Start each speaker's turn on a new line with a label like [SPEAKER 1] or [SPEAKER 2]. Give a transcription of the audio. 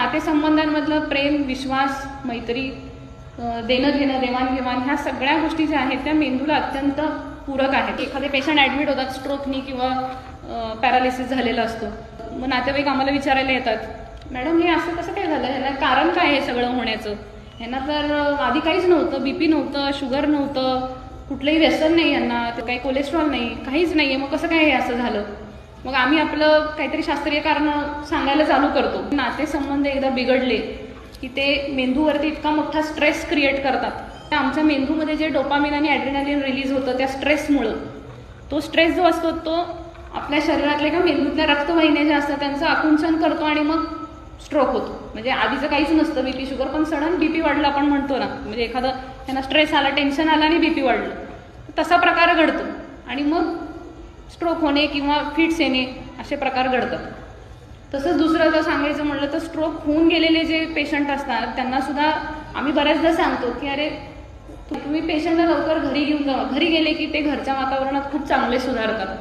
[SPEAKER 1] नातेसंबंधांमधलं प्रेम, विश्वास, मैत्री, देणं घेणं, देवाणघेवाण ह्या सगळ्या गोष्टी ज्या आहेत त्या मेंदूला अत्यंत पूरक आहेत. एखादे पेशंट ॲडमिट होतात स्ट्रोकनी किंवा पॅरालिसिस झालेला असतो. मग नातेवाईक आम्हाला विचारायला येतात, मॅडम हे असं कसं काय झालं, ह्याला कारण काय आहे सगळं होण्याचं, ह्यांना तर आधी काहीच नव्हतं, BP नव्हतं, शुगर नव्हतं, कुठलंही व्यसन नाही यांना, काही कोलेस्ट्रॉल नाही, काहीच नाही आहे, मग कसं काय हे असं झालं. मग आम्ही आपलं काहीतरी शास्त्रीय कारण सांगायला चालू करतो. नातेसंबंध एकदा बिघडले की ते मेंदूवरती इतका मोठा स्ट्रेस क्रिएट करतात. आमच्या मेंदूमध्ये जे डोपामिन आणि ॲड्रेनालिन रिलीज होतं त्या स्ट्रेसमुळं, तो स्ट्रेस जो असतो तो आपल्या शरीरातल्या किंवा मेंदूतल्या रक्तवाहिन्या ज्या असतात त्यांचं आकुंचन करतो आणि मग स्ट्रोक होतो. म्हणजे आधीचं काहीच नसतं, BP शुगर, पण सडन BP वाढलं आपण म्हणतो ना, म्हणजे एखादं त्यांना स्ट्रेस आला, टेन्शन आलं आणि BP वाढलं, तसा प्रकार घडतो आणि मग स्ट्रोक होणे किंवा फिट्स येणे असे प्रकार घडतात. तसंच दुसरं जर सांगायचं म्हटलं तर स्ट्रोक होऊन गेलेले जे पेशंट असतात त्यांनासुद्धा आम्ही बऱ्याचदा सांगतो की अरे तुम्ही पेशंटला लवकर घरी घेऊन जावा. घरी गेले की ते घरच्या वातावरणात खूप चांगले सुधारतात.